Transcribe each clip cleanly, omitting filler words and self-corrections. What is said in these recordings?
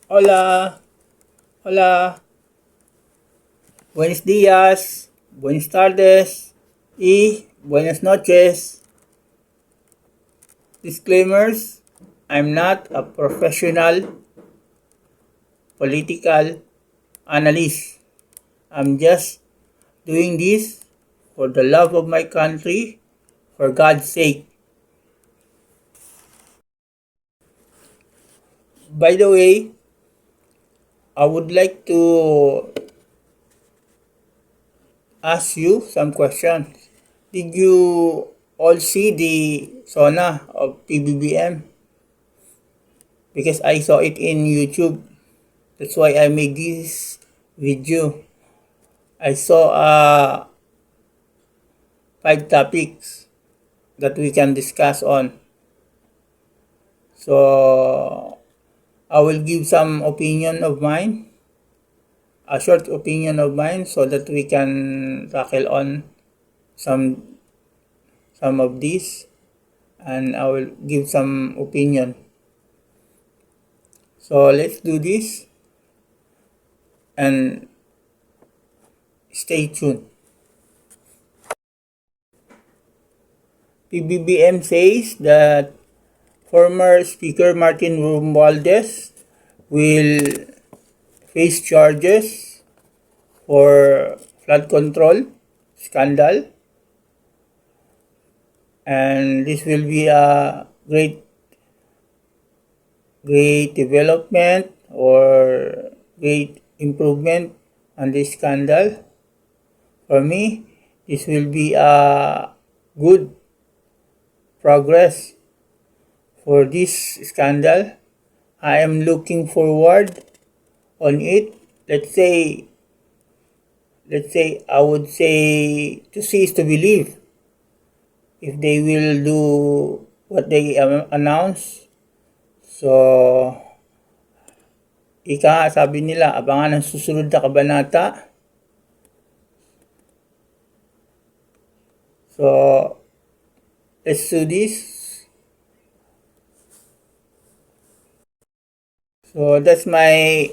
Hola, hola, buenos días, buenas tardes y buenas noches. Disclaimers: I'm not a professional political analyst. I'm just doing this for the love of my country, for God's sake. By the way, I would like to ask you some questions. Did you all see the SONA of PBBM? Because I saw it in YouTube. That's why I made this video. I saw 5 topics that we can discuss on. So I will give some opinion of mine, a short opinion of mine, so that we can tackle on some of these, and I will give some opinion. So let's do this and stay tuned. PBBM says that former Speaker Martin Romualdez will face charges for flood control scandal, and this will be a great development or great improvement on this scandal. For me, this will be a good progress for this scandal. I am looking forward on it. Let's say I would say to see is to believe. If they will do what they announce. So sabi nila, abangan ang susunod na kabanata. So let's do this. So that's my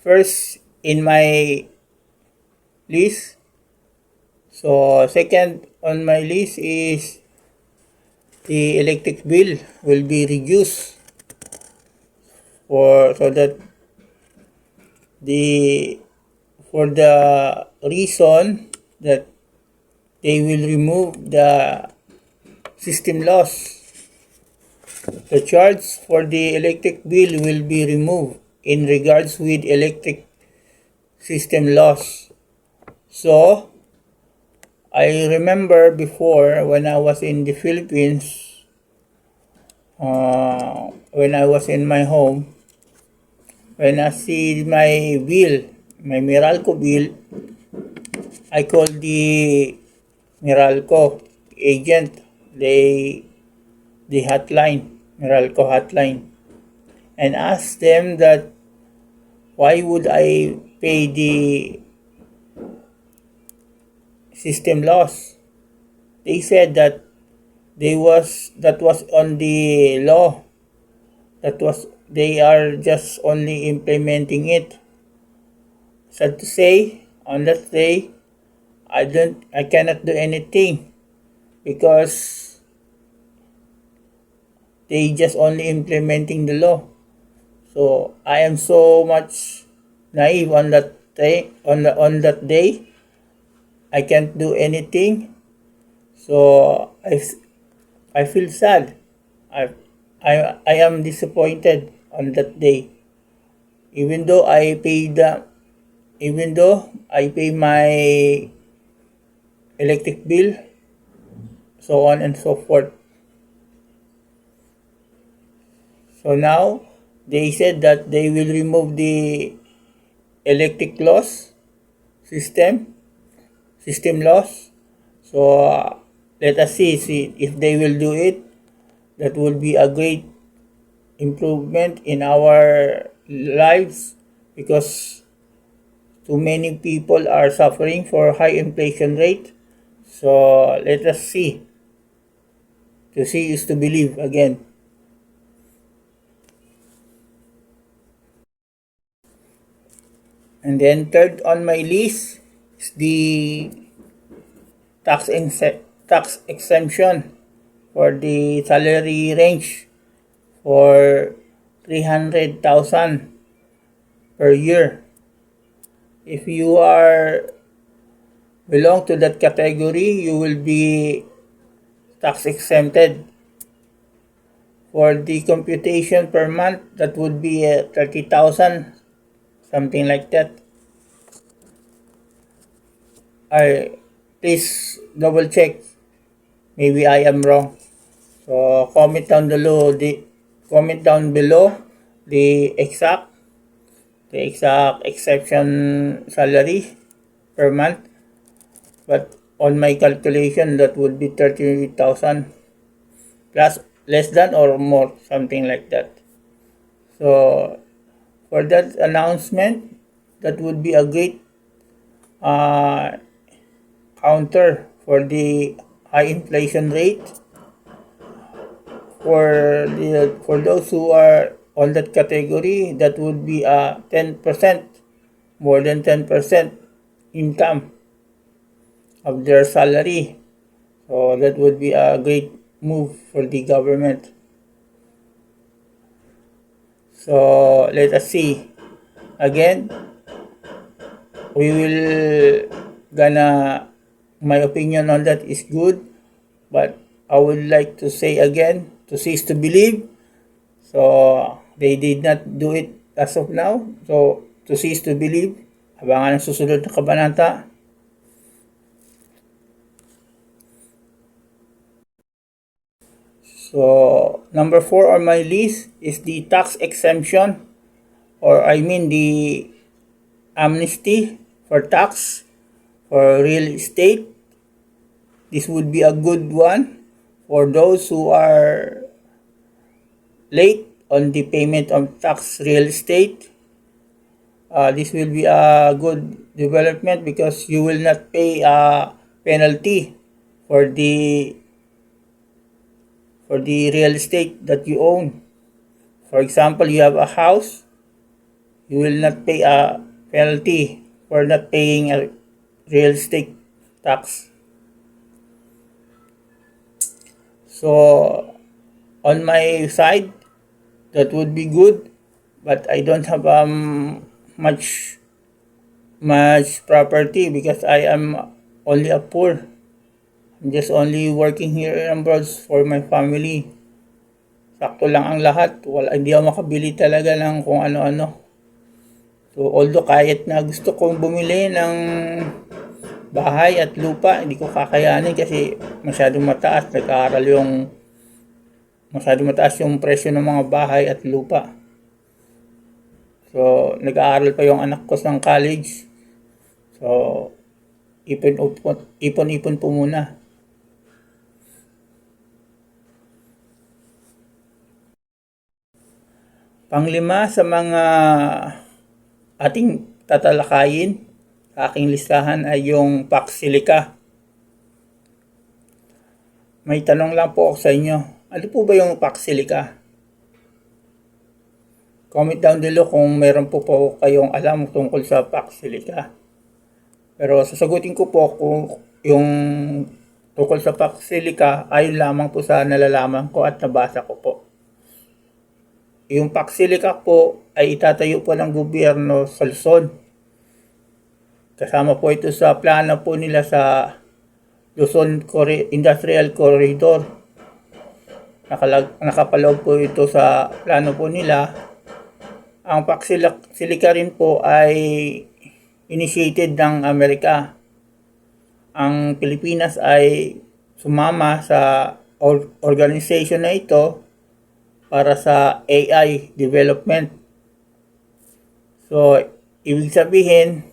first in my list. So second on my list is the electric bill will be reduced so that for the reason that they will remove the system loss. The charge for the electric bill will be removed in regards with electric system loss. So, I remember before when I was in the Philippines, when I was in my home, when I see my bill, my Meralco bill, I called the Meralco agent, the hotline, Meralco hotline, and asked them that why would I pay the system loss. They said that that was on the law. They are just only implementing it. Sad to say, on that day, I cannot do anything because they just only implementing the law. So I am so much naive on that day. On that day, I can't do anything. So I feel sad. I am disappointed on that day. Even though I pay my electric bill, so on and so forth. So now they said that they will remove the electric loss system loss. So let us see if they will do it. That will be a great improvement in our lives because too many people are suffering for high inflation rate. So let us see. To see is to believe again. And then third on my list is the tax exemption for the salary range for 300,000 per year. If you are belong to that category, you will be tax exempted. For the computation per month, that would be 30,000, something like that. Please double check. Maybe I am wrong. So comment down below the exact exception salary per month. But on my calculation, that would be 30,000 plus, less than or more, something like that. So for that announcement, that would be a great counter for the high inflation rate. For those who are on that category, that would be a 10%, more than 10% income of their salary. So that would be a great move for the government. So let us see. Again, we will my opinion on that is good, but I would like to say again, to cease to believe. So they did not do it as of now. So to cease to believe, abangan ang susunod na kabanata. So number 4 on my list is the tax exemption, or I mean the amnesty for tax for real estate. This would be a good one for those who are late on the payment of tax real estate. This will be a good development because you will not pay a penalty for the real estate that you own. For example, you have a house, you will not pay a penalty for not paying a real estate tax. So on my side, that would be good, but I don't have much property because I am only a poor. I'm just only working here in abroad for my family. Sakto lang ang lahat. Hindi ako makabili talaga ng kung ano-ano. So although kahit na gusto kong bumili ng bahay at lupa, hindi ko kakayanin kasi masyadong mataas yung presyo ng mga bahay at lupa. So nag-aaral pa yung anak ko ng college. So ipon po muna. Panglima sa mga ating tatalakayin sa aking listahan ay yung Pax Silica. May tanong lang po ako sa inyo. Ano po ba yung Pax Silica? Comment down below kung meron po kayong alam tungkol sa Pax Silica. Pero sasagutin ko po kung yung tungkol sa Pax Silica ayon lamang po sa nalalaman ko at nabasa ko po. Yung Pax Silica po ay itatayo po ng gobyerno sa Luzon. Kasama po ito sa plano po nila sa Luzon Industrial Corridor. Nakapaloob po ito sa plano po nila. Ang Pax Silica rin po ay initiated ng Amerika. Ang Pilipinas ay sumama sa organization na ito para sa AI development. So, ibig sabihin,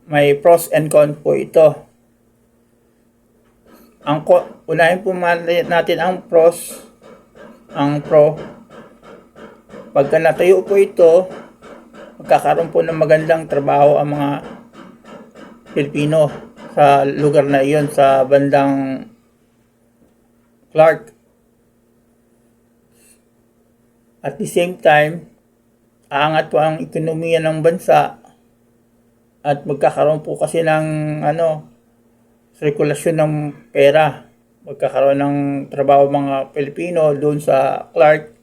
may pros and cons po ito. Unahin po natin ang pros. Ang pro, pagka natayo po ito, magkakaroon po ng magandang trabaho ang mga Pilipino sa lugar na iyon, sa bandang Clark. At the same time, aangat po ang ekonomiya ng bansa at magkakaroon po kasi ng sirkulasyon ng pera. Magkakaroon ng trabaho mga Pilipino doon sa Clark,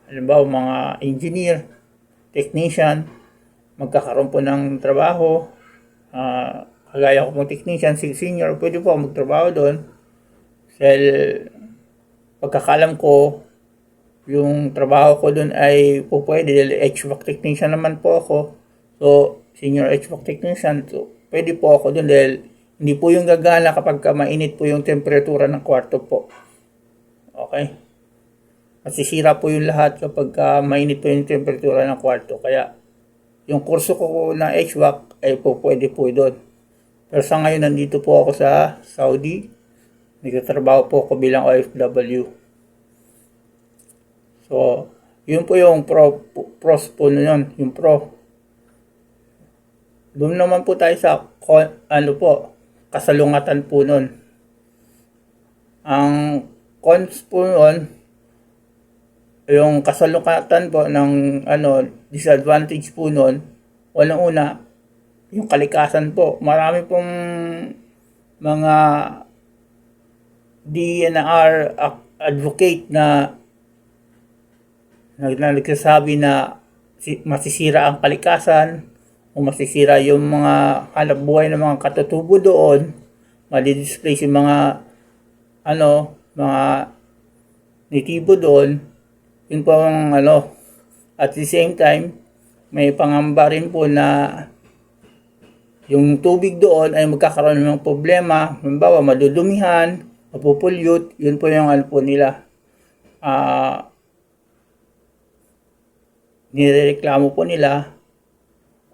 halimbawa mga engineer, technician, magkakaroon po ng trabaho. Kagaya ko pong technician, senior, pwede po magtrabaho doon. Dahil pagkakalam ko, yung trabaho ko doon ay po pwede dahil HVAC technician naman po ako. So, senior HVAC technician, so pwede po ako doon dahil hindi po yung gagana kapag mainit po yung temperatura ng kwarto po. Okay? Masisira po yung lahat kapag mainit po yung temperatura ng kwarto. Kaya, yung kurso ko na HVAC ay po pwede po doon. Pero sa ngayon, nandito po ako sa Saudi. Nagtatrabaho po ako bilang OFW. So, yun po yung pros po nun, yung pro. Doon naman po tayo sa kasalungatan po nun. Ang cons po nun, yung kasalungatan po ng disadvantage po nun, unang-una, yung kalikasan po. Marami pong mga DNR advocate na nagsasabi na masisira ang kalikasan o masisira yung mga hanap buhay ng mga katutubo doon, madi-displace yung mga mga natibo doon. Yun po ang at the same time may pangamba rin po na yung tubig doon ay magkakaroon ng problema, halimbawa madudumihan, mapupulyute. Yun po yung po nila. Nirereklamo po nila.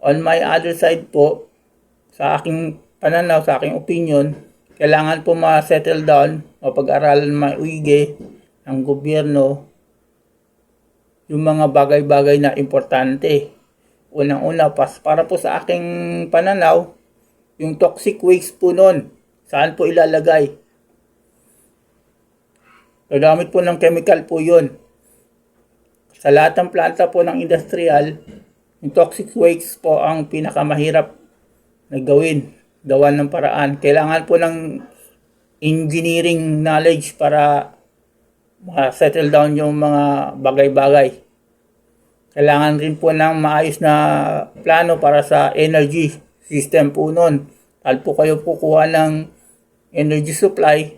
On my other side po, sa aking pananaw, sa aking opinion, kailangan po ma-settle down, mapag-aralan, mauigi ng gobyerno yung mga bagay-bagay na importante. Unang-una, para po sa aking pananaw, yung toxic waste po nun, saan po ilalagay? Gagamit po ng chemical po yun. Sa lahat ng planta po ng industrial, yung toxic waste po ang pinakamahirap na gawan ng paraan. Kailangan po ng engineering knowledge para ma-settle down yung mga bagay-bagay. Kailangan rin po ng maayos na plano para sa energy system po nun. Al po kayo kukuha ng energy supply,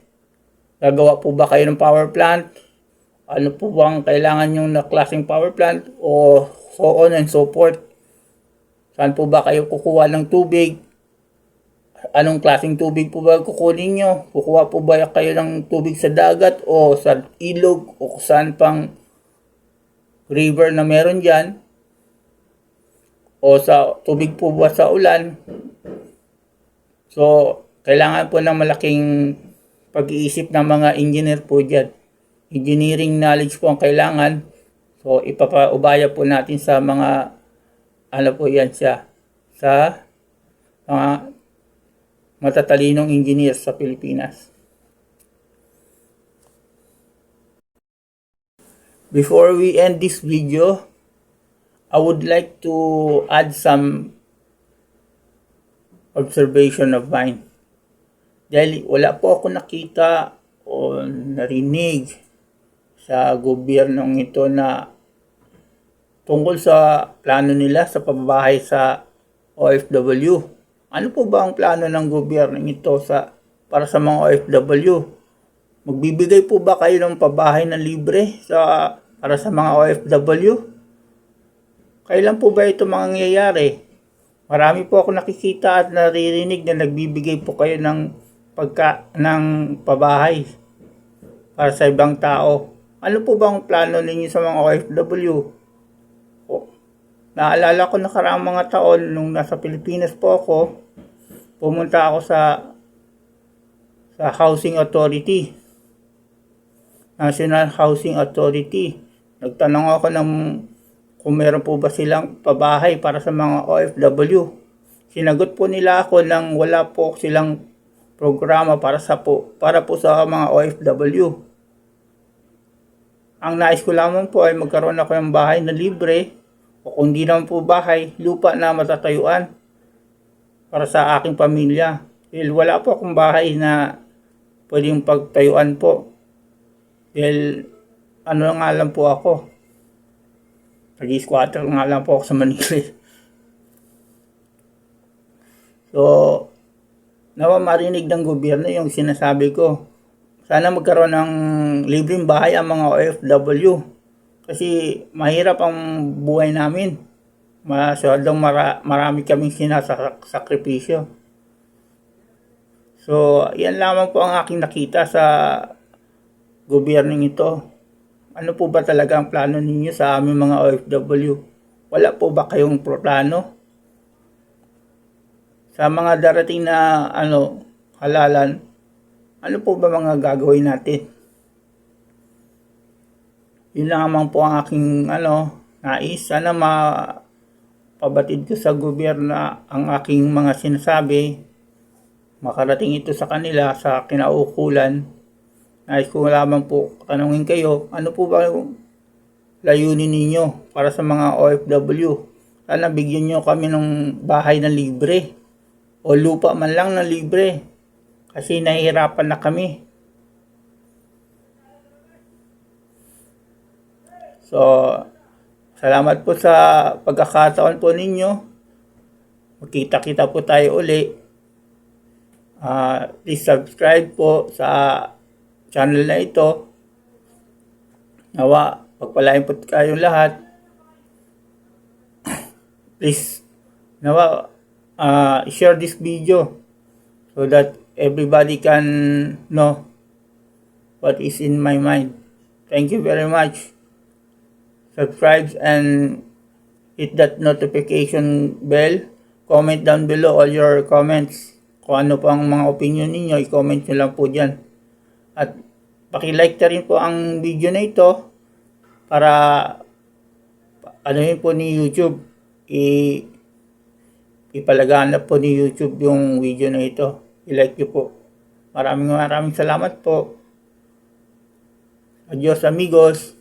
gagawa po ba kayo ng power plant? Ano po bang kailangan yung na klaseng power plant? O so on and so forth. Saan po ba kayo kukuha ng tubig? Anong klaseng tubig po ba kukunin nyo? Kukuha po ba kayo ng tubig sa dagat o sa ilog o saan pang river na meron dyan? O sa tubig po ba sa ulan? So, kailangan po ng malaking pag-iisip ng mga engineer po dyan. Engineering knowledge po ang kailangan. So, ipapaubaya po natin sa mga sa mga matatalinong engineers sa Pilipinas. Before we end this video, I would like to add some observation of mine. Dahil wala po ako nakita o narinig sa gobyernong ito na tungkol sa plano nila sa pabahay sa OFW. Ano po ba ang plano ng gobyerno ito para sa mga OFW? Magbibigay po ba kayo ng pabahay na libre para sa mga OFW? Kailan po ba ito mangyayari? Marami po ako nakikita at naririnig na nagbibigay po kayo ng pabahay para sa ibang tao. Ano po ba ang plano ninyo sa mga OFW? Naalala ko nakaraang mga taon nung nasa Pilipinas po ako, pumunta ako sa Housing Authority, National Housing Authority. Nagtanong ako kung meron po ba silang pabahay para sa mga OFW. Sinagot po nila ako nang wala po silang programa para po sa mga OFW. Ang nais ko lamang po ay magkaroon ako ng bahay na libre O kung di naman po bahay, lupa na matatayuan para sa aking pamilya. Dahil wala po akong bahay na pwedeng pagtayuan po. Dahil ano nga lang po ako. Nag-squatter nga lang po ako sa Manila. So, nawa marinig ng gobyerno yung sinasabi ko. Sana magkaroon ng libreng bahay ang mga OFW. Kasi mahirap ang buhay namin. Masyadong marami kaming sinasakripisyo. So, yan lamang po ang aking nakita sa gobyernong ito. Ano po ba talaga ang plano ninyo sa aming mga OFW? Wala po ba kayong plano? Sa mga darating na halalan, ano po ba mga gagawin natin? Yun lang naman po ang aking nais. Sana mapabatid ko sa gobyerno ang aking mga sinasabi. Makarating ito sa kanila sa kinaukulan. Nais ko lamang po tanungin kayo, ano po ba yung layunin ninyo para sa mga OFW? Sana bigyan nyo kami ng bahay na libre o lupa man lang na libre kasi nahihirapan na kami. So, salamat po sa pagkakataon po ninyo. Magkita-kita po tayo uli. Please subscribe po sa channel na ito. Nawa, pagpalain po kayong lahat. Please, nawa, share this video so that everybody can know what is in my mind. Thank you very much. Subscribe and hit that notification bell. Comment down below all your comments. Kung ano po ang mga opinion ninyo, i-comment nyo lang po dyan. At paki-like na rin po ang video na ito para yun po ni YouTube. Ipalaganap po ni YouTube yung video na ito. I-like nyo po. Maraming salamat po. Adios amigos.